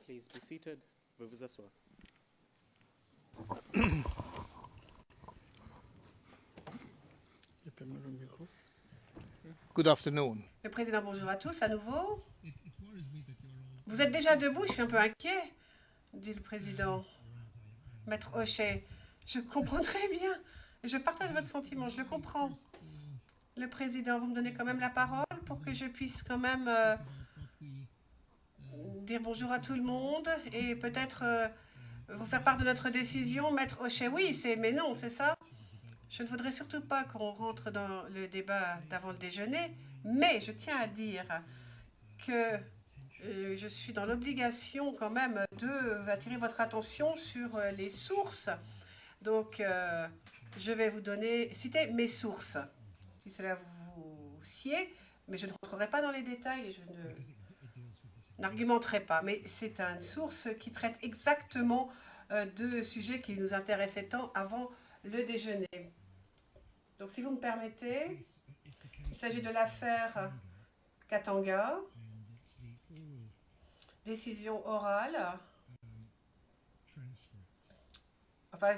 Please be seated. Veuillez vous asseoir. Good afternoon. Le président, bonjour à tous à nouveau. Vous êtes déjà debout, je suis un peu inquiet, dit le président. Maître Hochet, je comprends très bien. Je partage votre sentiment, je le comprends. Le président, vous me donnez quand même la parole pour que je puisse quand même dire bonjour à tout le monde et peut-être vous faire part de notre décision. Maître Hochet, oui, mais non, c'est ça? Je ne voudrais surtout pas qu'on rentre dans le débat d'avant le déjeuner, mais je tiens à dire que je suis dans l'obligation quand même d'attirer votre attention sur les sources. Donc, je vais vous citer mes sources, si cela vous sied, mais je ne rentrerai pas dans les détails et je n'argumenterai pas. Mais c'est une source qui traite exactement de sujets qui nous intéressaient tant avant le déjeuner. Donc, si vous me permettez, il s'agit de l'affaire Katanga, décision orale. Enfin,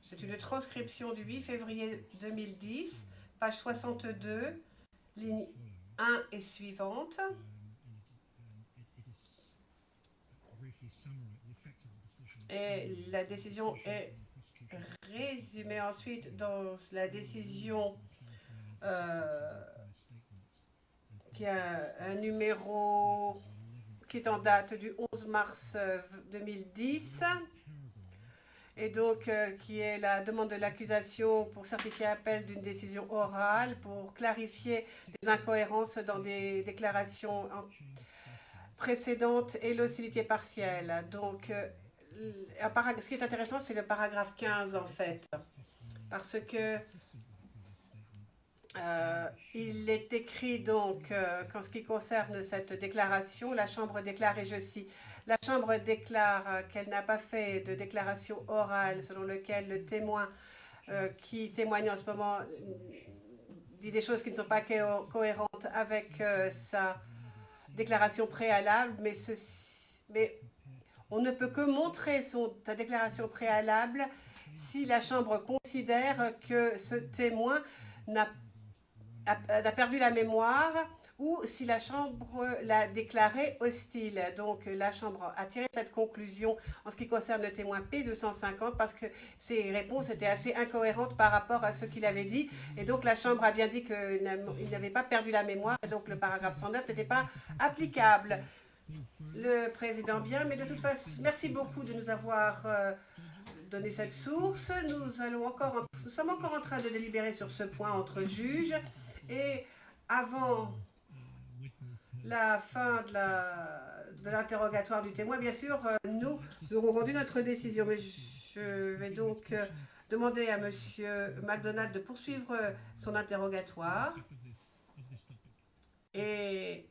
c'est une transcription du 8 février 2010, page 62, ligne 1 et suivante. Et la décision est résumée ensuite dans la décision qui a un numéro qui est en date du 11 mars 2010 et donc qui est la demande de l'accusation pour certifier appel d'une décision orale pour clarifier les incohérences dans des déclarations précédentes et l'hostilité partielle. Donc, ce qui est intéressant, c'est le paragraphe 15 en fait, parce que il est écrit donc qu'en ce qui concerne cette déclaration, la Chambre déclare, et je cite, la Chambre déclare qu'elle n'a pas fait de déclaration orale selon laquelle le témoin qui témoigne en ce moment dit des choses qui ne sont pas cohérentes avec sa déclaration préalable, mais on ne peut que montrer sa déclaration préalable si la Chambre considère que ce témoin a perdu la mémoire ou si la Chambre l'a déclaré hostile. Donc la Chambre a tiré cette conclusion en ce qui concerne le témoin P250 parce que ses réponses étaient assez incohérentes par rapport à ce qu'il avait dit. Et donc la Chambre a bien dit qu'il n'avait pas perdu la mémoire et donc le paragraphe 109 n'était pas applicable. Le président, bien, mais de toute façon, merci beaucoup de nous avoir donné cette source. Nous sommes encore en train de délibérer sur ce point entre juges. Et avant la fin de l'interrogatoire du témoin, bien sûr, nous aurons rendu notre décision. Mais je vais donc demander à M. McDonald de poursuivre son interrogatoire. Et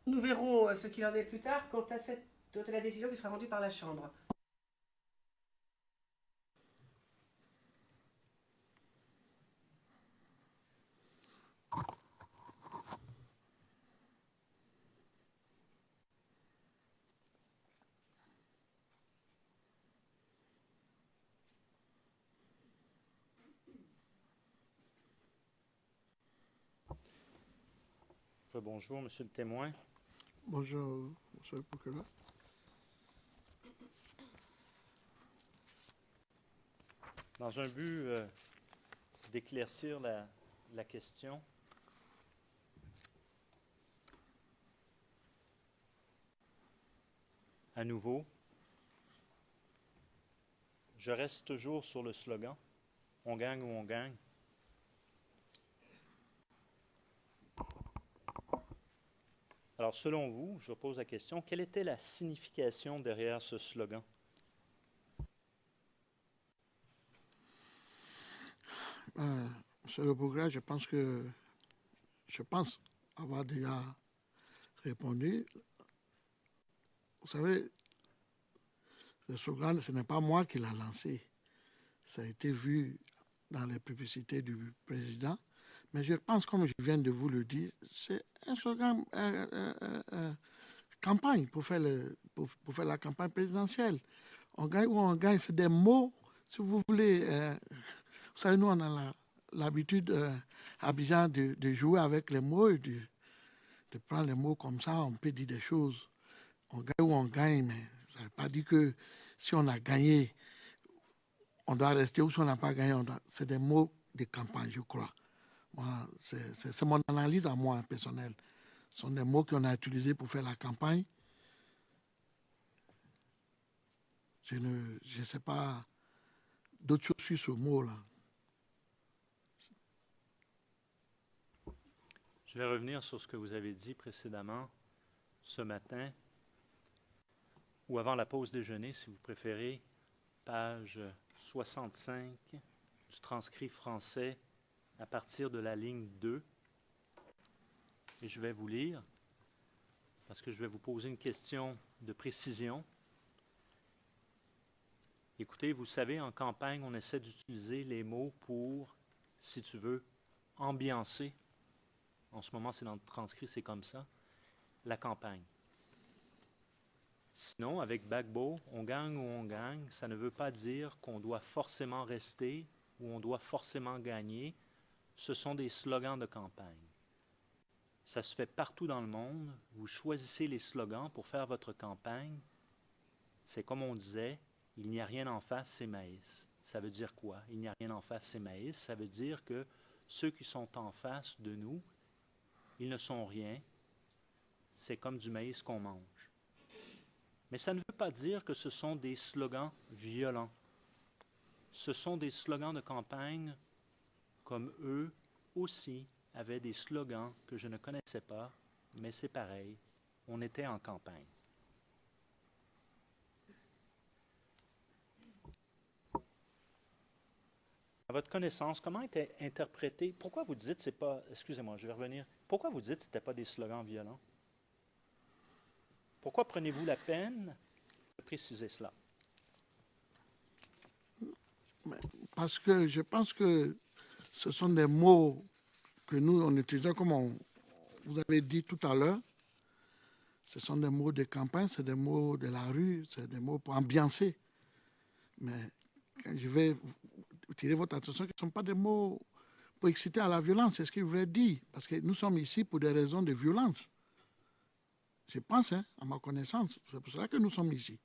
nous verrons ce qu'il en est plus tard quant à la décision qui sera rendue par la Chambre. Bonjour, monsieur le témoin. Bonjour, monsieur le procureur. Dans un but d'éclaircir la question, à nouveau, je reste toujours sur le slogan « On gagne ou on gagne ». Alors, selon vous, je pose la question, quelle était la signification derrière ce slogan? Monsieur le procureur, je pense avoir déjà répondu. Vous savez, le slogan, ce n'est pas moi qui l'ai lancé. Ça a été vu dans les publicités du président, Mais je pense, comme je viens de vous le dire, c'est un slogan campagne pour faire la campagne présidentielle. On gagne ou on gagne, c'est des mots, si vous voulez. Vous savez, nous, on a l'habitude à Abidjan de jouer avec les mots et de prendre les mots comme ça. On peut dire des choses. On gagne ou on gagne, mais ça ne veut pas dire que si on a gagné, on doit rester, ou si on n'a pas gagné, c'est des mots de campagne, je crois. Moi, c'est mon analyse à moi, personnelle. Ce sont des mots qu'on a utilisés pour faire la campagne. Je ne sais pas d'autres choses sur ce mot-là. Je vais revenir sur ce que vous avez dit précédemment ce matin, ou avant la pause déjeuner, si vous préférez, page 65 du transcrit français à partir de la ligne 2. Et je vais vous lire, parce que je vais vous poser une question de précision. Écoutez, vous savez, en campagne, on essaie d'utiliser les mots pour, si tu veux, ambiancer. En ce moment, c'est dans le transcrit, c'est comme ça, la campagne. Sinon, avec Gbagbo, on gagne ou on gagne, ça ne veut pas dire qu'on doit forcément rester ou on doit forcément gagner. Ce sont des slogans de campagne. Ça se fait partout dans le monde. Vous choisissez les slogans pour faire votre campagne. C'est comme on disait, il n'y a rien en face, c'est maïs. Ça veut dire quoi? Il n'y a rien en face, c'est maïs. Ça veut dire que ceux qui sont en face de nous, ils ne sont rien. C'est comme du maïs qu'on mange. Mais ça ne veut pas dire que ce sont des slogans violents. Ce sont des slogans de campagne comme eux aussi avaient des slogans que je ne connaissais pas, mais c'est pareil, on était en campagne. À votre connaissance, comment était interprété, pourquoi vous dites c'est pas, excusez-moi, je vais revenir, pourquoi vous dites que ce n'était pas des slogans violents? Pourquoi prenez-vous la peine de préciser cela? Parce que je pense que ce sont des mots que nous, on utilisait comme vous avez dit tout à l'heure. Ce sont des mots de campagne, c'est des mots de la rue, c'est des mots pour ambiancer. Mais quand je vais tirer votre attention, ce ne sont pas des mots pour exciter à la violence, c'est ce qu'il voulait dire. Parce que nous sommes ici pour des raisons de violence. Je pense, à ma connaissance, c'est pour cela que nous sommes ici.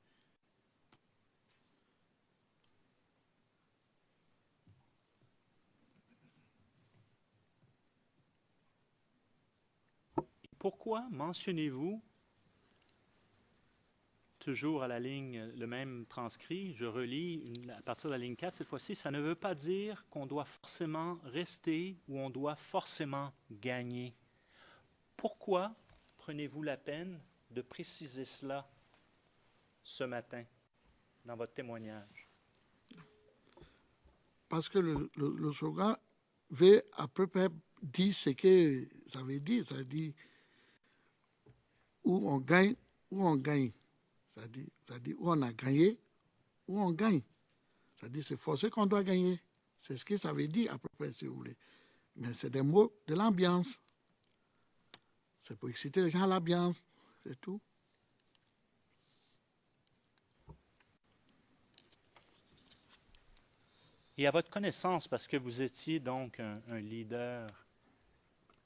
Pourquoi mentionnez-vous toujours à la ligne, le même transcrit, je relis à partir de la ligne 4 cette fois-ci, ça ne veut pas dire qu'on doit forcément rester ou on doit forcément gagner. Pourquoi prenez-vous la peine de préciser cela ce matin dans votre témoignage? Parce que le slogan veut à peu près dire ce que ça veut dire. Ça dit où on gagne, où on gagne. Ça dit où on a gagné, où on gagne. Ça dit c'est forcé qu'on doit gagner. C'est ce que ça veut dire à peu près, si vous voulez. Mais c'est des mots de l'ambiance. C'est pour exciter les gens à l'ambiance. C'est tout. Et à votre connaissance, parce que vous étiez donc un leader,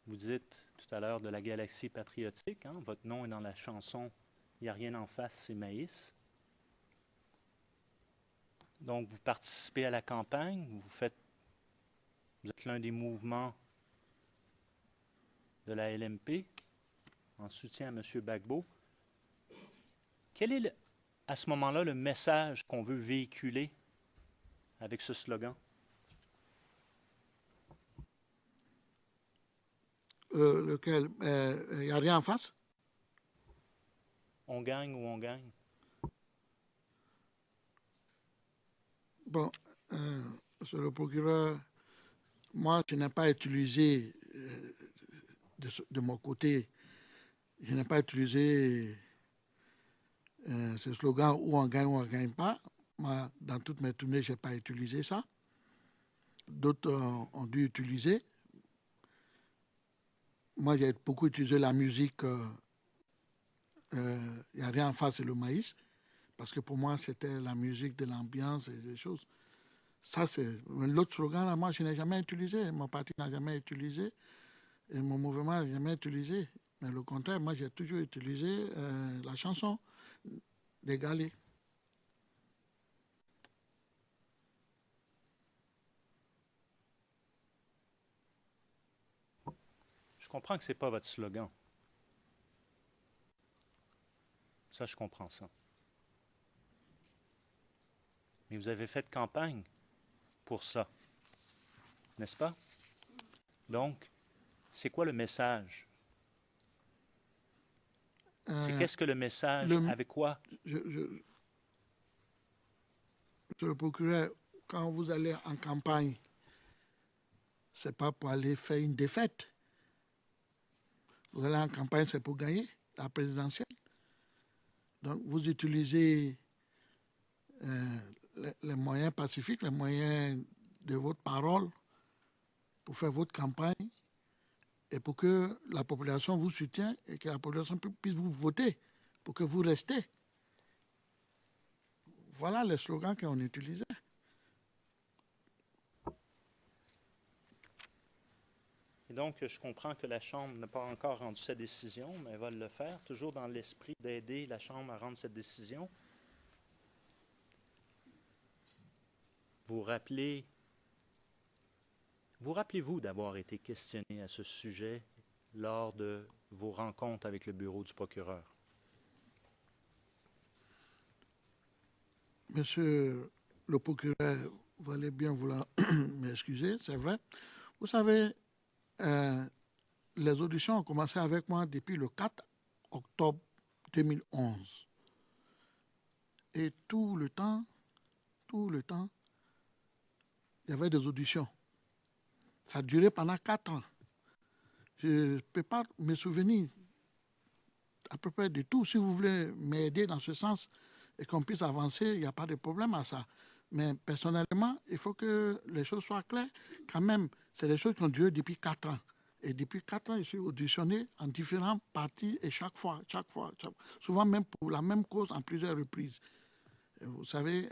vous dites tout à l'heure de la galaxie patriotique, hein, votre nom est dans la chanson « Il n'y a rien en face, c'est maïs ». Donc vous participez à la campagne, vous êtes l'un des mouvements de la LMP en soutien à M. Gbagbo. Quel est à ce moment-là le message qu'on veut véhiculer avec ce slogan? Lequel? Il n'y a rien en face? On gagne ou on gagne? Bon, monsieur le procureur, moi, je n'ai pas utilisé, de mon côté, je n'ai pas utilisé ce slogan où on gagne ou on ne gagne pas. Moi, dans toutes mes tournées, je n'ai pas utilisé ça. D'autres ont dû utiliser. moi, j'ai beaucoup utilisé la musique. Il n'y a rien en face, c'est le maïs. Parce que pour moi, c'était la musique de l'ambiance et des choses. Ça, c'est l'autre slogan, là, moi, je n'ai jamais utilisé. Mon parti n'a jamais utilisé. Et mon mouvement n'a jamais utilisé. Mais le contraire, moi, j'ai toujours utilisé la chanson des Galets. Je comprends que ce n'est pas votre slogan. Ça, je comprends ça. Mais vous avez fait campagne pour ça, n'est-ce pas? Donc, c'est quoi le message? C'est qu'est-ce que le message? Avec quoi? Monsieur le procureur, quand vous allez en campagne, c'est pas pour aller faire une défaite. Vous allez en campagne, c'est pour gagner la présidentielle. Donc, vous utilisez les moyens pacifiques, les moyens de votre parole pour faire votre campagne et pour que la population vous soutienne et que la population puisse vous voter pour que vous restez. Voilà les slogans qu'on utilisait. Et donc, je comprends que la Chambre n'a pas encore rendu sa décision, mais elle va le faire, toujours dans l'esprit d'aider la Chambre à rendre cette décision. Vous rappelez-vous d'avoir été questionné à ce sujet lors de vos rencontres avec le bureau du procureur? Monsieur le procureur, vous allez bien vouloir m'excuser, c'est vrai. Vous savez, les auditions ont commencé avec moi depuis le 4 octobre 2011. Et tout le temps, il y avait des auditions. Ça a duré pendant 4 ans. Je ne peux pas me souvenir à peu près de tout. Si vous voulez m'aider dans ce sens et qu'on puisse avancer, il n'y a pas de problème à ça. Mais personnellement, il faut que les choses soient claires. Quand même, c'est des choses qui ont duré depuis 4 ans. Et depuis 4 ans, je suis auditionné en différents partis et chaque fois, souvent même pour la même cause en plusieurs reprises. Et vous savez,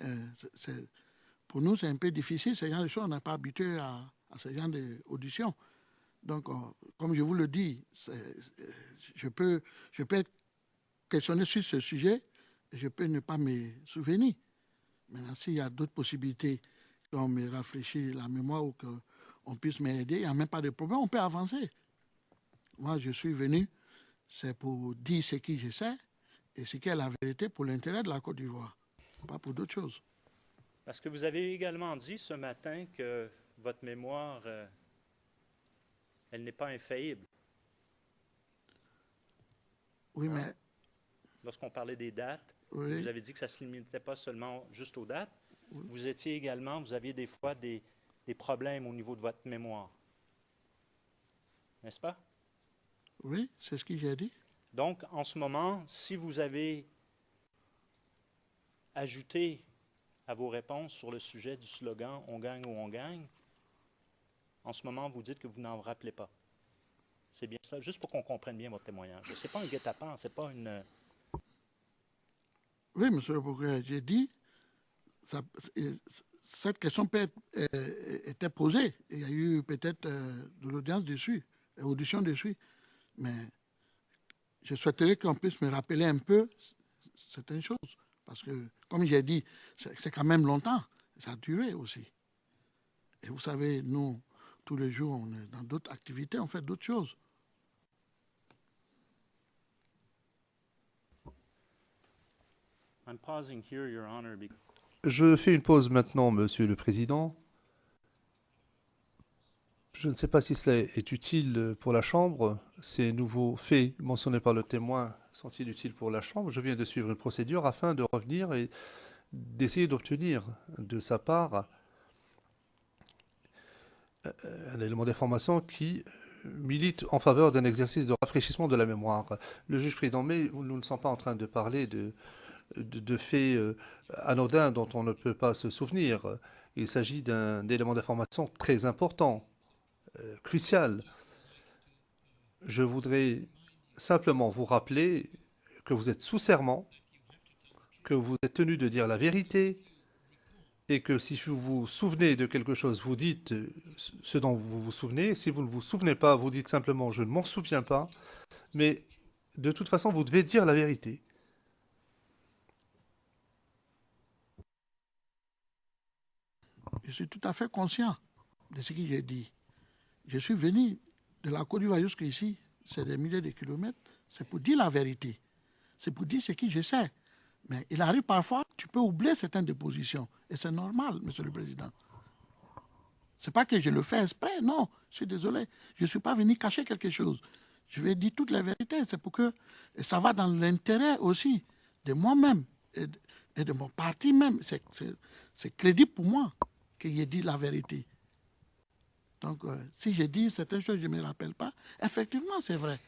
pour nous, c'est un peu difficile. Ce genre de choses, on n'est pas habitué à ce genre d'auditions. Donc, comme je vous le dis, je peux être questionné sur ce sujet et je peux ne pas me souvenir. Maintenant, s'il y a d'autres possibilités qu'on me rafraîchisse la mémoire ou qu'on puisse m'aider, il n'y a même pas de problème, on peut avancer. Moi, je suis venu, c'est pour dire ce que je sais et ce qui est la vérité pour l'intérêt de la Côte d'Ivoire, pas pour d'autres choses. Parce que vous avez également dit ce matin que votre mémoire, elle n'est pas infaillible. Oui, hein? Mais... Lorsqu'on parlait des dates, oui. Vous avez dit que ça ne se limitait pas seulement juste aux dates. Oui. Vous aviez des fois des problèmes au niveau de votre mémoire. N'est-ce pas? Oui, c'est ce que j'ai dit. Donc, en ce moment, si vous avez ajouté à vos réponses sur le sujet du slogan « On gagne ou on gagne », en ce moment, vous dites que vous n'en rappelez pas. C'est bien ça, juste pour qu'on comprenne bien votre témoignage. Ce n'est pas un guet-apens, ce n'est pas une... Oui, monsieur le procureur, j'ai dit, cette question était posée. Il y a eu peut-être de l'audience dessus, audition dessus. Mais je souhaiterais qu'on puisse me rappeler un peu certaines choses. Parce que, comme j'ai dit, c'est quand même longtemps. Ça a duré aussi. Et vous savez, nous, tous les jours, on est dans d'autres activités, on fait d'autres choses. Je fais une pause maintenant, Monsieur le Président. Je ne sais pas si cela est utile pour la Chambre. Ces nouveaux faits mentionnés par le témoin sont-ils utiles pour la Chambre? Je viens de suivre une procédure afin de revenir et d'essayer d'obtenir de sa part un élément d'information qui milite en faveur d'un exercice de rafraîchissement de la mémoire. Le juge président, mais nous ne sommes pas en train de parler de faits anodins dont on ne peut pas se souvenir. Il s'agit d'un élément d'information très important, crucial. je voudrais simplement vous rappeler que vous êtes sous serment, que vous êtes tenu de dire la vérité et que si vous vous souvenez de quelque chose, vous dites ce dont vous vous souvenez. Si vous ne vous souvenez pas, vous dites simplement je ne m'en souviens pas. Mais de toute façon, vous devez dire la vérité. Je suis tout à fait conscient de ce que j'ai dit. Je suis venu de la Côte d'Ivoire jusqu'ici, c'est des milliers de kilomètres, c'est pour dire la vérité. C'est pour dire ce que je sais. Mais il arrive parfois, tu peux oublier certaines dépositions. Et c'est normal, Monsieur le Président. Ce n'est pas que je le fais exprès, non, je suis désolé. Je ne suis pas venu cacher quelque chose. Je vais dire toute la vérité. C'est pour que ça va dans l'intérêt aussi de moi-même et de mon parti même. C'est crédible pour moi que j'ai dit la vérité. Donc, si j'ai dit certaines choses, je ne me rappelle pas. Effectivement, c'est vrai.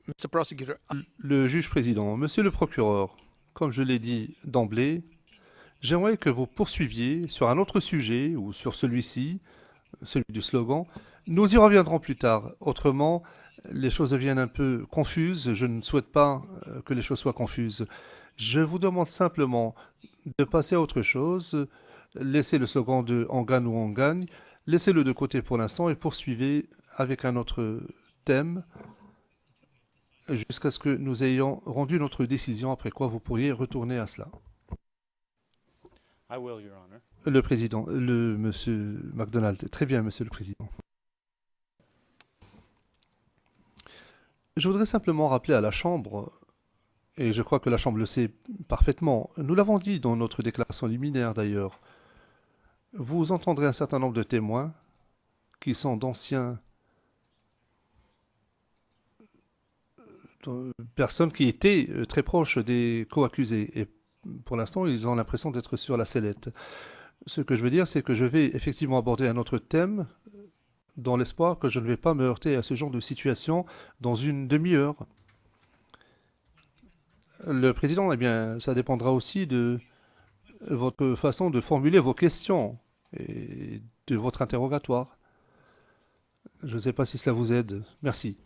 Mr. Prosecutor, Le juge président, monsieur le procureur, comme je l'ai dit d'emblée, j'aimerais que vous poursuiviez sur un autre sujet ou sur celui-ci, celui du slogan. Nous y reviendrons plus tard. Autrement, les choses deviennent un peu confuses. Je ne souhaite pas que les choses soient confuses. Je vous demande simplement de passer à autre chose. Laissez le slogan de « on gagne ou on gagne ». Laissez-le de côté pour l'instant et poursuivez avec un autre thème jusqu'à ce que nous ayons rendu notre décision, après quoi vous pourriez retourner à cela. I will, Your Honor. Le président, monsieur MacDonald. Très bien, monsieur le président. Je voudrais simplement rappeler à la Chambre, et je crois que la Chambre le sait parfaitement, nous l'avons dit dans notre déclaration liminaire d'ailleurs, vous entendrez un certain nombre de témoins qui sont d'anciens personnes qui étaient très proches des co-accusés. Et pour l'instant, ils ont l'impression d'être sur la sellette. Ce que je veux dire, c'est que je vais effectivement aborder un autre thème dans l'espoir que je ne vais pas me heurter à ce genre de situation dans une demi-heure. Le président, eh bien, ça dépendra aussi de votre façon de formuler vos questions et de votre interrogatoire. Je ne sais pas si cela vous aide. Merci.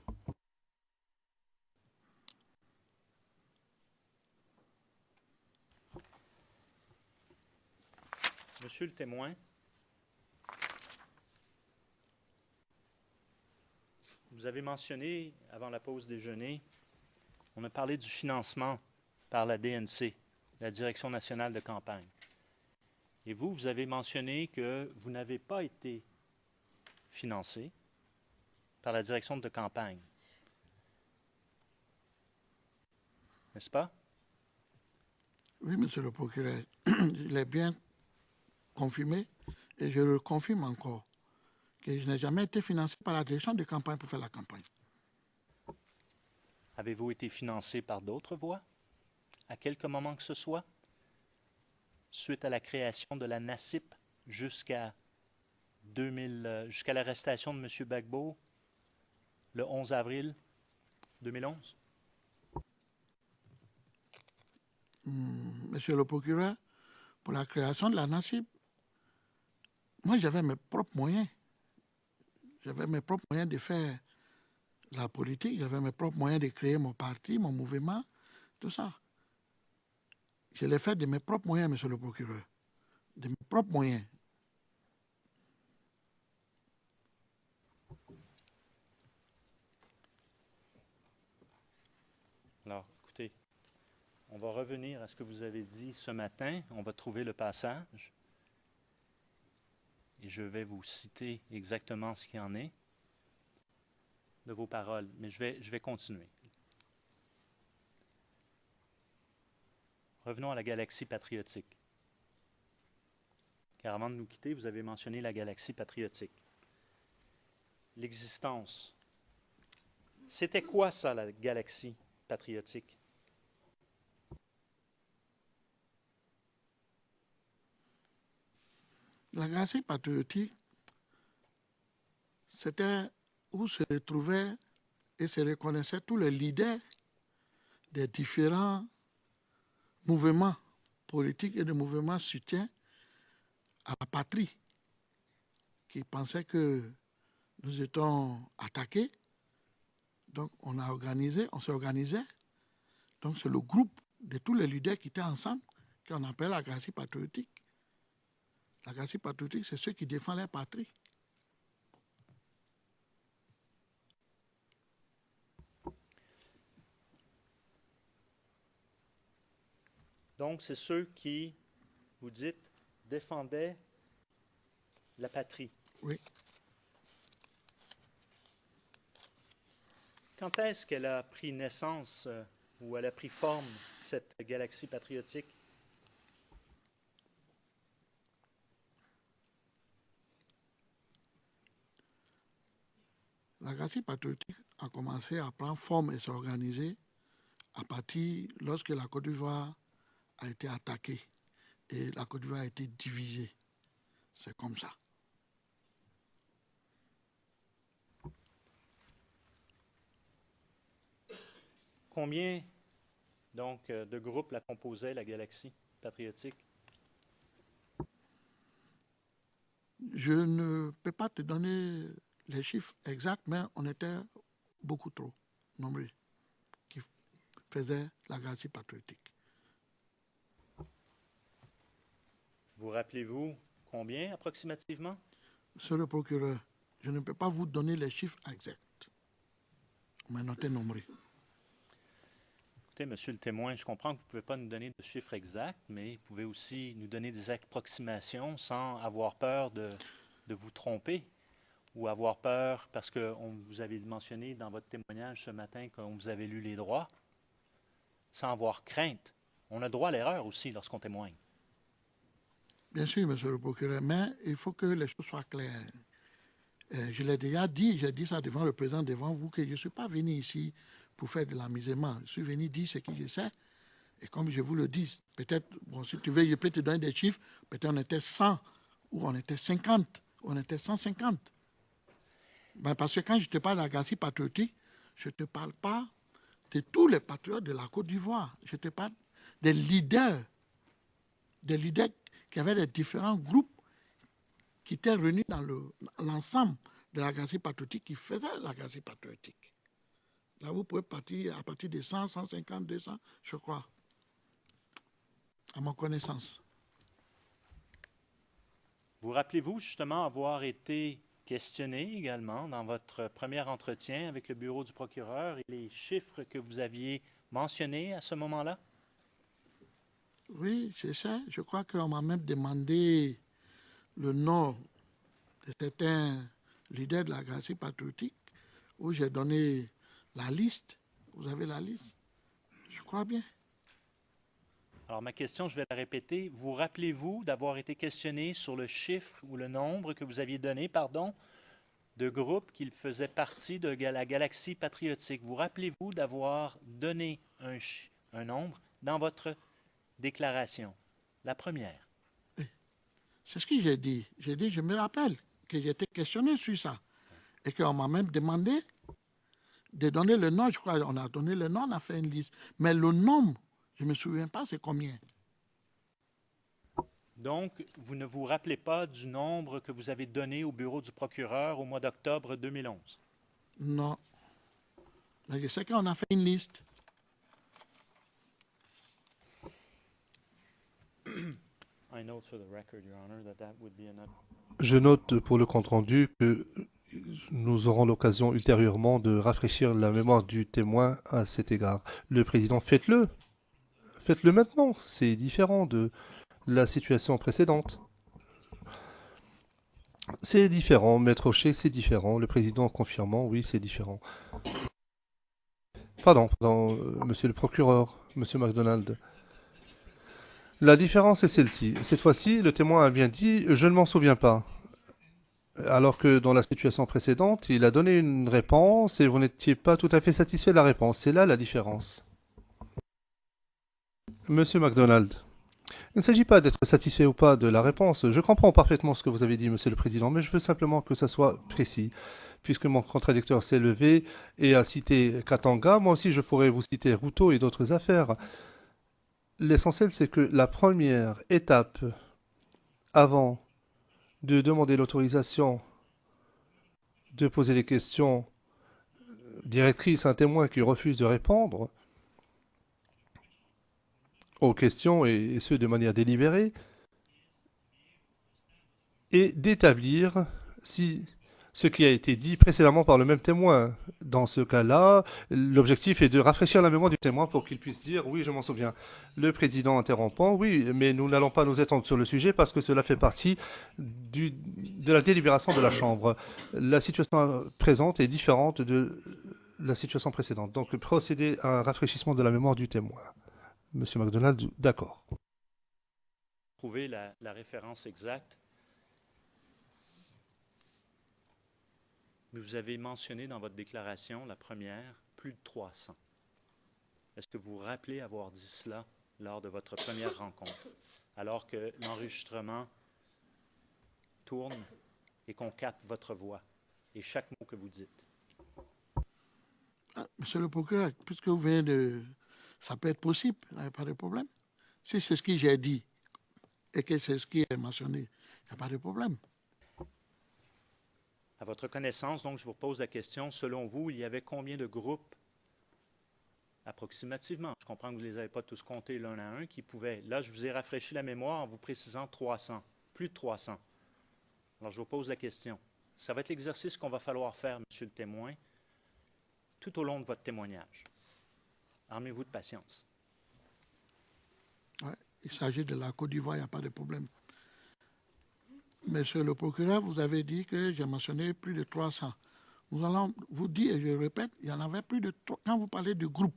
Monsieur le témoin, vous avez mentionné, avant la pause déjeuner, on a parlé du financement par la DNC, la Direction nationale de campagne. Et vous avez mentionné que vous n'avez pas été financé par la direction de campagne. N'est-ce pas? Oui, monsieur le procureur, je l'ai bien confirmé et je le confirme encore que je n'ai jamais été financé par la direction de campagne pour faire la campagne. Avez-vous été financé par d'autres voies, à quelque moment que ce soit, suite à la création de la NACIP jusqu'à l'arrestation de M. Gbagbo le 11 avril 2011? Monsieur le procureur, pour la création de la NACIP, moi j'avais mes propres moyens. J'avais mes propres moyens de faire la politique, j'avais mes propres moyens de créer mon parti, mon mouvement, tout ça. Je l'ai fait de mes propres moyens, monsieur le procureur. De mes propres moyens. Alors, écoutez, on va revenir à ce que vous avez dit ce matin. On va trouver le passage. Et je vais vous citer exactement ce qu'il en est de vos paroles. Mais je vais continuer. Revenons à la galaxie patriotique. Car avant de nous quitter, vous avez mentionné la galaxie patriotique. L'existence. C'était quoi ça, la galaxie patriotique? La galaxie patriotique, c'était où se retrouvaient et se reconnaissaient tous les leaders des différents mouvements politiques et de mouvements soutien à la patrie. qui pensaient que nous étions attaqués. Donc, on s'est organisé. Donc, c'est le groupe de tous les leaders qui étaient ensemble qu'on appelle la Gracie patriotique. La Gracie patriotique, c'est ceux qui défendent leur patrie. Donc, c'est ceux qui, vous dites, défendaient la patrie. Oui. Quand est-ce qu'elle a pris naissance ou elle a pris forme, cette galaxie patriotique? La Gracie patriotique a commencé à prendre forme et s'organiser à partir lorsque la Côte d'Ivoire a été attaquée et la Côte d'Ivoire a été divisée. C'est comme ça. Combien, donc, de groupes la composaient, la galaxie patriotique? Je ne peux pas te donner les chiffres exacts, mais on était beaucoup trop nombreux qui faisaient la Gracie patriotique. Vous rappelez-vous combien approximativement? Monsieur le procureur, je ne peux pas vous donner les chiffres exacts, mais on était nombreux. Écoutez, monsieur le témoin, je comprends que vous ne pouvez pas nous donner de chiffres exacts, mais vous pouvez aussi nous donner des approximations sans avoir peur de vous tromper ou avoir peur, parce que vous avez mentionné dans votre témoignage ce matin qu'on vous avait lu les droits, sans avoir crainte. On a droit à l'erreur aussi lorsqu'on témoigne. Bien sûr, monsieur le procureur, mais il faut que les choses soient claires. Je l'ai déjà dit, j'ai dit ça devant le président, devant vous, que je ne suis pas venu ici pour faire de l'amusement. Je suis venu dire ce que je sais. Et comme je vous le dis, peut-être, bon, si tu veux, je peux te donner des chiffres, peut-être on était 100, ou on était 50, ou on était 150. Ben parce que quand je te parle de la Gracie patriotique, je ne te parle pas de tous les patriotes de la Côte d'Ivoire. Je te parle des leaders qui avaient les différents groupes qui étaient réunis dans l'ensemble de la Gracie patriotique, qui faisaient la Gracie patriotique. Là, vous pouvez partir à partir de 100, 150, 200, je crois, à ma connaissance. Vous rappelez-vous justement avoir été questionné également dans votre premier entretien avec le bureau du procureur et les chiffres que vous aviez mentionnés à ce moment-là? Oui, c'est ça. Je crois qu'on m'a même demandé le nom de certains leaders de la Gracie patriotique, où j'ai donné la liste. Vous avez la liste? Je crois bien. Alors, ma question, je vais la répéter. Vous rappelez-vous d'avoir été questionné sur le chiffre ou le nombre que vous aviez donné, de groupes qui faisaient partie de la galaxie patriotique? Vous rappelez-vous d'avoir donné un nombre dans votre déclaration, la première? C'est ce que j'ai dit. J'ai dit, je me rappelle que j'ai été questionné sur ça. Et qu'on m'a même demandé de donner le nom. Je crois qu'on a donné le nom, on a fait une liste. Mais le nombre, je ne me souviens pas, c'est combien. Donc, vous ne vous rappelez pas du nombre que vous avez donné au bureau du procureur au mois d'octobre 2011? Non. Mais je sais qu'on a fait une liste. Je note pour le compte-rendu que nous aurons l'occasion ultérieurement de rafraîchir la mémoire du témoin à cet égard. Le président, faites-le. Faites-le maintenant. C'est différent de la situation précédente. C'est différent. Maître Rocher, c'est différent. Le président confirmant, oui, c'est différent. Pardon, monsieur le procureur, monsieur MacDonald. La différence est celle-ci. Cette fois-ci, le témoin a bien dit « je ne m'en souviens pas ». Alors que dans la situation précédente, il a donné une réponse et vous n'étiez pas tout à fait satisfait de la réponse. C'est là la différence. Monsieur MacDonald, il ne s'agit pas d'être satisfait ou pas de la réponse. Je comprends parfaitement ce que vous avez dit, monsieur le président, mais je veux simplement que ça soit précis. Puisque mon contradicteur s'est levé et a cité Katanga, moi aussi je pourrais vous citer Ruto et d'autres affaires. L'essentiel, c'est que la première étape avant de demander l'autorisation de poser des questions directrices à un témoin qui refuse de répondre aux questions, et ce de manière délibérée, et d'établir si ce qui a été dit précédemment par le même témoin. Dans ce cas-là, l'objectif est de rafraîchir la mémoire du témoin pour qu'il puisse dire « oui, je m'en souviens ». Le président interrompant « oui, mais nous n'allons pas nous étendre sur le sujet parce que cela fait partie de la délibération de la Chambre. La situation présente est différente de la situation précédente. Donc, procéder à un rafraîchissement de la mémoire du témoin. » Monsieur MacDonald, d'accord. Trouver la référence exacte. Mais vous avez mentionné dans votre déclaration, la première, plus de 300. Est-ce que vous vous rappelez avoir dit cela lors de votre première rencontre, alors que l'enregistrement tourne et qu'on capte votre voix et chaque mot que vous dites? Monsieur le procureur, puisque vous venez de... Ça peut être possible, il n'y a pas de problème. Si c'est ce que j'ai dit et que c'est ce qui est mentionné, il n'y a pas de problème. À votre connaissance, donc, je vous pose la question, selon vous, il y avait combien de groupes approximativement? Je comprends que vous ne les avez pas tous comptés l'un à un qui pouvaient. Là, je vous ai rafraîchi la mémoire en vous précisant 300, plus de 300. Alors, je vous pose la question. Ça va être l'exercice qu'on va falloir faire, monsieur le témoin, tout au long de votre témoignage. Armez-vous de patience. Ouais, il s'agit de la Côte d'Ivoire, il n'y a pas de problème. Monsieur le procureur, vous avez dit que j'ai mentionné plus de 300. Nous allons vous dire, et je répète, il y en avait plus de 300. Quand vous parlez de groupes,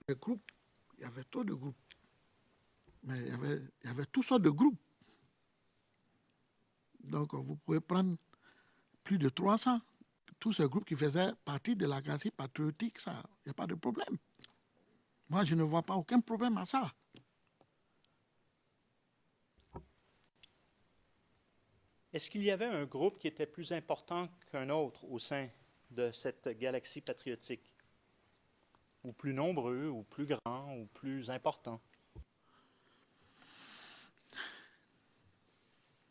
les groupes, il y avait trop de groupes. Mais il y avait toutes sortes de groupes. Donc, vous pouvez prendre plus de 300. Tous ces groupes qui faisaient partie de la Galaxie patriotique, ça, il n'y a pas de problème. Moi, je ne vois pas aucun problème à ça. Est-ce qu'il y avait un groupe qui était plus important qu'un autre au sein de cette galaxie patriotique? Ou plus nombreux, ou plus grands, ou plus importants?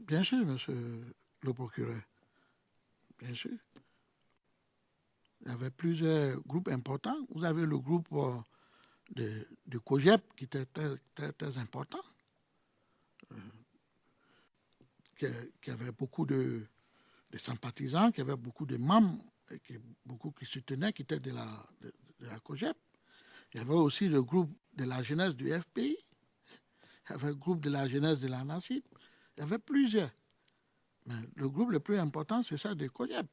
Bien sûr, monsieur le procureur. Bien sûr. Il y avait plusieurs groupes importants. Vous avez le groupe de COGEP qui était très, très, très important, qui avait beaucoup de sympathisants, qui avait beaucoup de membres, et beaucoup qui soutenaient, qui étaient de la COGEP. Il y avait aussi le groupe de la jeunesse du FPI. Il y avait le groupe de la jeunesse de la NACIP. Il y avait plusieurs. Mais le groupe le plus important, c'est ça de COGEP.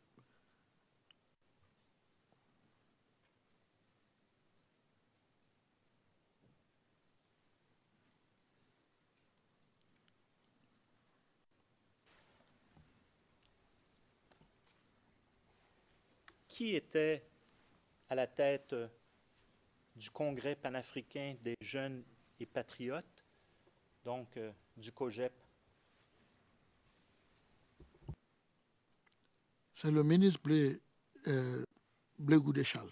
Qui était à la tête du Congrès panafricain des jeunes et patriotes, donc du COGEP? C'est le ministre Blé Goudéchal.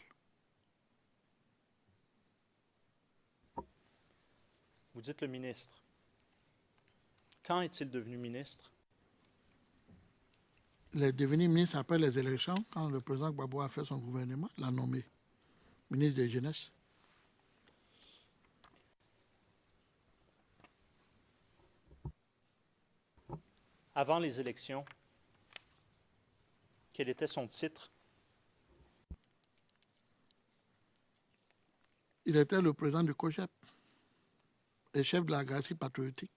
Vous dites le ministre. Quand est-il devenu ministre? Il est devenu ministre après les élections, quand le président Gbagbo a fait son gouvernement, l'a nommé ministre de la Jeunesse. Avant les élections, quel était son titre? Il était le président du COGEP et chef de la Galaxie patriotique.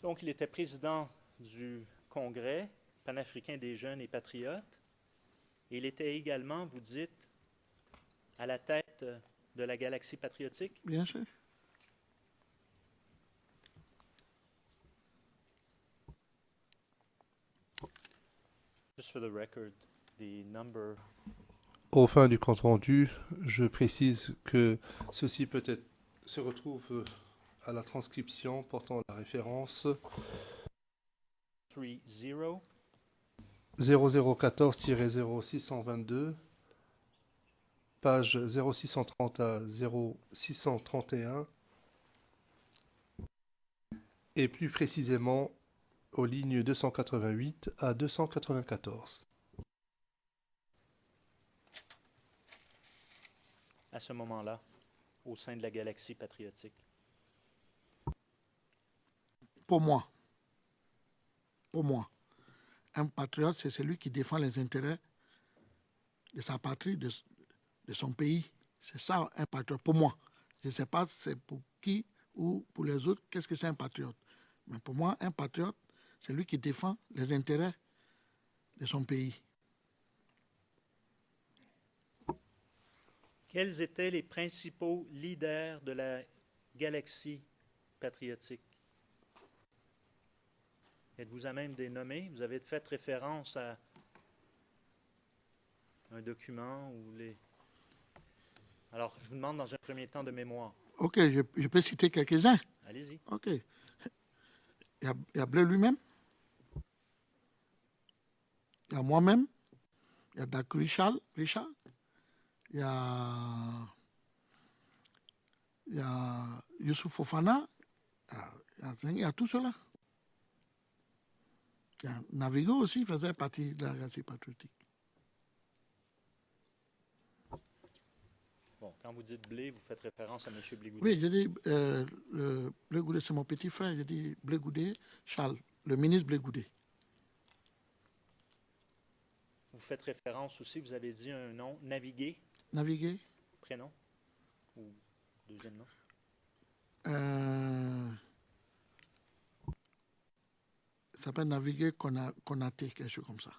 Donc, il était président du Congrès panafricain des jeunes et patriotes. Et il était également, vous dites, à la tête de la Galaxie patriotique? Bien sûr. Just for the record, the number... Au fin du compte rendu, je précise que ceci peut-être se retrouve à la transcription portant la référence 30 0014-0622, page 0630 à 0631, et plus précisément aux lignes 288 à 294. À ce moment-là, au sein de la galaxie patriotique. Pour moi, un patriote, c'est celui qui défend les intérêts de sa patrie, de son pays. C'est ça, un patriote, pour moi. Je ne sais pas si c'est pour qui ou pour les autres, qu'est-ce que c'est un patriote. Mais pour moi, un patriote, c'est lui qui défend les intérêts de son pays. Quels étaient les principaux leaders de la galaxie patriotique? Êtes-vous à même des nommés? Vous avez fait référence à un document ou les... Alors, je vous demande dans un premier temps de mémoire. Ok, je peux citer quelques-uns. Allez-y. Ok. Il y a Bleu lui-même. Il y a moi-même. Il y a Dak Richard. Il y a Youssouf Fofana. Il y a tout cela. Il y a Navigo aussi, faisait partie de la galaxie patriotique. Bon, quand vous dites Blé, vous faites référence à M. Blégoudet. Oui, je dis Blé Goudet, c'est mon petit frère. Je dis Blé Goudet, Charles, le ministre Blé Goudet. Vous faites référence aussi, vous avez dit un nom, Navigué, Naviguer. prénom ou deuxième nom? Ça s'appelle Naviguer Konaté, quelque chose comme ça.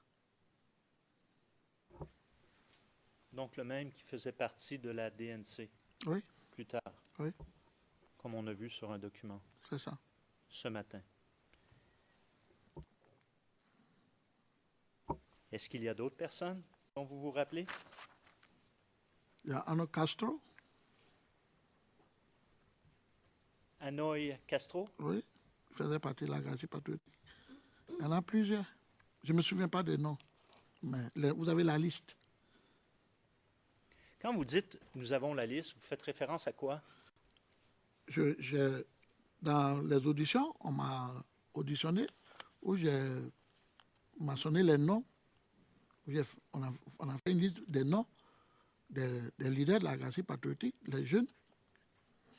Donc le même qui faisait partie de la DNC. Oui. Plus tard. Oui. Comme on a vu sur un document. C'est ça. Ce matin. Est-ce qu'il y a d'autres personnes dont vous vous rappelez? Il y a Ano Castro. Hanoï Castro? Oui. Il faisait partie de la galaxie patriotique. Il y en a plusieurs. Je ne me souviens pas des noms. Mais vous avez la liste. Quand vous dites « nous avons la liste », vous faites référence à quoi? Dans les auditions, on m'a auditionné, où j'ai mentionné les noms. On a fait une liste des noms des leaders de la galaxie patriotique, les jeunes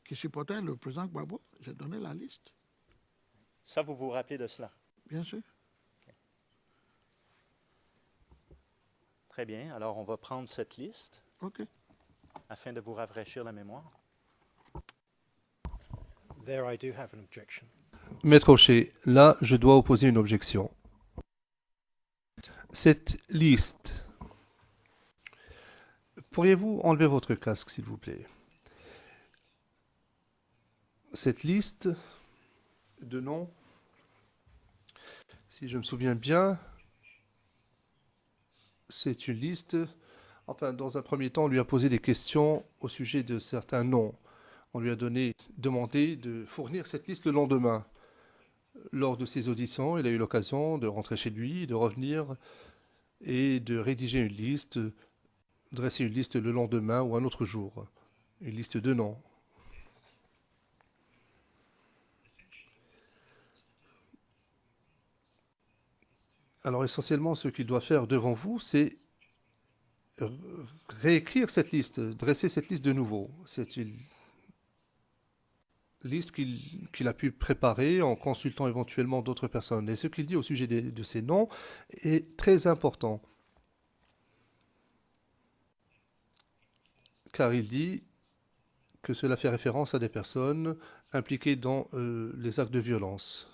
qui supportaient le président Gbagbo. J'ai donné la liste. Ça, vous vous rappelez de cela? Bien sûr. Très bien. Alors, on va prendre cette liste. OK. Afin de vous rafraîchir la mémoire. There I do have an objection. Maître Rocher, là, je dois opposer une objection. Cette liste... Pourriez-vous enlever votre casque, s'il vous plaît? Cette liste de noms, si je me souviens bien, c'est une liste... Enfin, dans un premier temps, on lui a posé des questions au sujet de certains noms. On lui a demandé de fournir cette liste le lendemain. Lors de ses auditions, il a eu l'occasion de rentrer chez lui, de revenir et de rédiger une liste, dresser une liste le lendemain ou un autre jour. Une liste de noms. Alors essentiellement, ce qu'il doit faire devant vous, c'est réécrire cette liste, dresser cette liste de nouveau. C'est une liste qu'il a pu préparer en consultant éventuellement d'autres personnes. Et ce qu'il dit au sujet de ces noms est très important. Car il dit que cela fait référence à des personnes impliquées dans les actes de violence.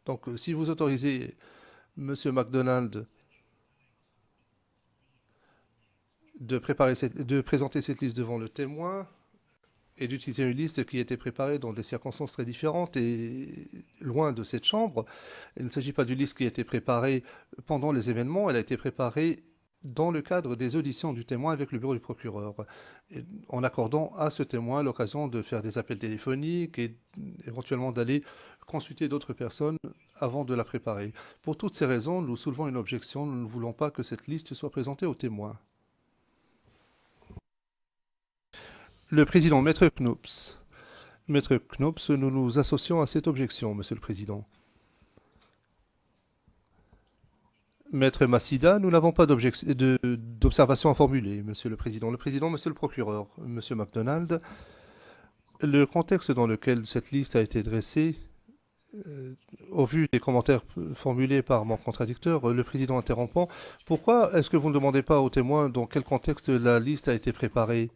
Donc, si vous autorisez M. MacDonald de présenter cette liste devant le témoin et d'utiliser une liste qui a été préparée dans des circonstances très différentes et loin de cette chambre. Il ne s'agit pas d'une liste qui a été préparée pendant les événements, elle a été préparée dans le cadre des auditions du témoin avec le bureau du procureur, en accordant à ce témoin l'occasion de faire des appels téléphoniques et éventuellement d'aller consulter d'autres personnes avant de la préparer. Pour toutes ces raisons, nous soulevons une objection. Nous ne voulons pas que cette liste soit présentée aux témoins. Le président Maître Knoops, Maître Knops, nous nous associons à cette objection, Monsieur le Président. Maître Massida, nous n'avons pas d'observation à formuler, Monsieur le Président. Monsieur le procureur, Monsieur MacDonald, le contexte dans lequel cette liste a été dressée, au vu des commentaires formulés par mon contradicteur, le Président interrompant, pourquoi est-ce que vous ne demandez pas aux témoins dans quel contexte la liste a été préparée?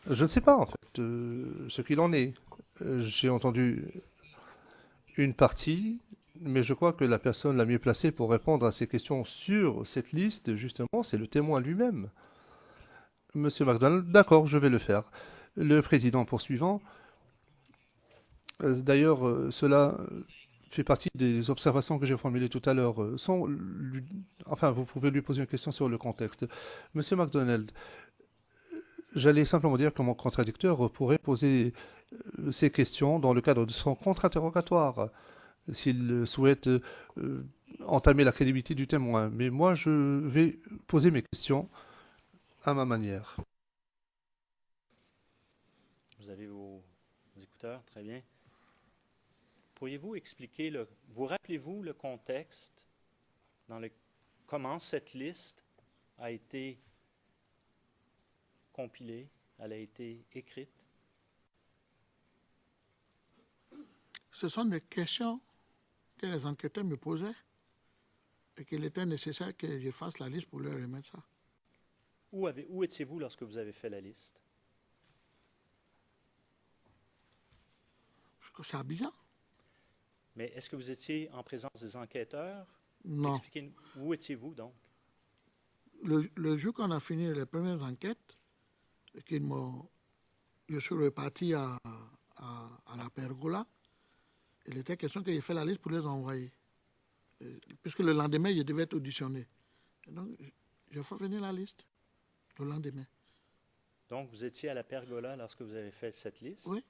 Je ne sais pas, en fait, ce qu'il en est. J'ai entendu une partie, mais je crois que la personne la mieux placée pour répondre à ces questions sur cette liste, justement, c'est le témoin lui-même. Monsieur MacDonald, d'accord, je vais le faire. Le président poursuivant, d'ailleurs, cela fait partie des observations que j'ai formulées tout à l'heure. Enfin, vous pouvez lui poser une question sur le contexte. Monsieur MacDonald, j'allais simplement dire que mon contradicteur pourrait poser ces questions dans le cadre de son contre-interrogatoire, s'il souhaite entamer la crédibilité du témoin. Mais moi, je vais poser mes questions à ma manière. Vous avez vos écouteurs, très bien. Pourriez-vous expliquer, vous rappelez-vous le contexte comment cette liste a été compilée, elle a été écrite? Ce sont des questions que les enquêteurs me posaient et qu'il était nécessaire que je fasse la liste pour leur remettre ça. Où étiez-vous lorsque vous avez fait la liste? C'est Abidjan. Mais est-ce que vous étiez en présence des enquêteurs? Non. Expliquez-nous, où étiez-vous donc? Le jour qu'on a fini les premières enquêtes, je suis reparti à la pergola. Il était question que j'ai fait la liste pour les envoyer. Puisque le lendemain, je devais être auditionné. Et donc, j'ai fait venir la liste le lendemain. Donc, vous étiez à la pergola lorsque vous avez fait cette liste? Oui.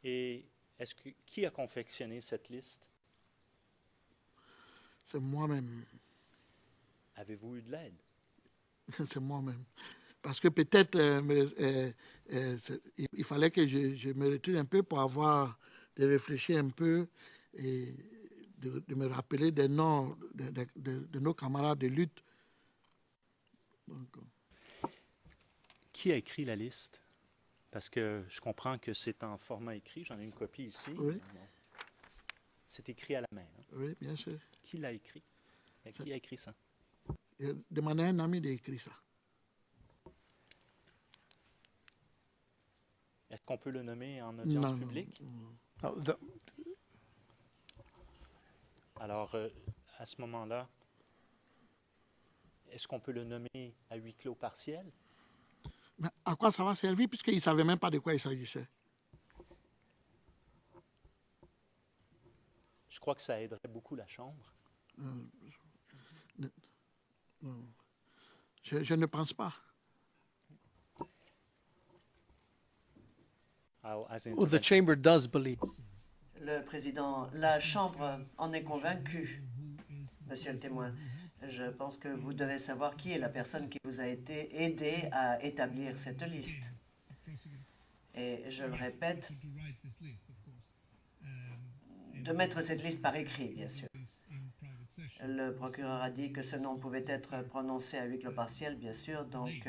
Et qui a confectionné cette liste? C'est moi-même. Avez-vous eu de l'aide? C'est moi-même. Parce que peut-être il fallait que je me retire un peu pour de réfléchir un peu et de me rappeler des noms de nos camarades de lutte. Donc, qui a écrit la liste? Parce que je comprends que c'est en format écrit. J'en ai une copie ici. Oui. Bon. C'est écrit à la main. Hein? Oui, bien sûr. Qui l'a écrit? Qui a écrit ça? Demandez à un ami d'écrire ça. Est-ce qu'on peut le nommer en audience publique? Non. Alors, à ce moment-là, est-ce qu'on peut le nommer à huis clos partiel? Mais à quoi ça va servir puisqu'il ne savait même pas de quoi il s'agissait? Je crois que ça aiderait beaucoup la Chambre. Je ne pense pas. Well, the chamber does believe. Le président, la Chambre en est convaincue, monsieur le témoin. Je pense que vous devez savoir qui est la personne qui vous a été aidée à établir cette liste. Et je le répète, de mettre cette liste par écrit, bien sûr. Le procureur a dit que ce nom pouvait être prononcé à huis clos partiel, bien sûr, donc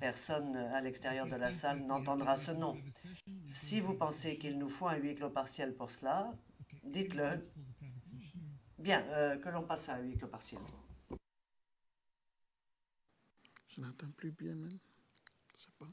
personne à l'extérieur de la salle n'entendra ce nom. Si vous pensez qu'il nous faut un huis clos partiel pour cela, dites-le. Bien, que l'on passe à un huis clos partiel. Je n'entends plus bien, même. Je ne sais pas.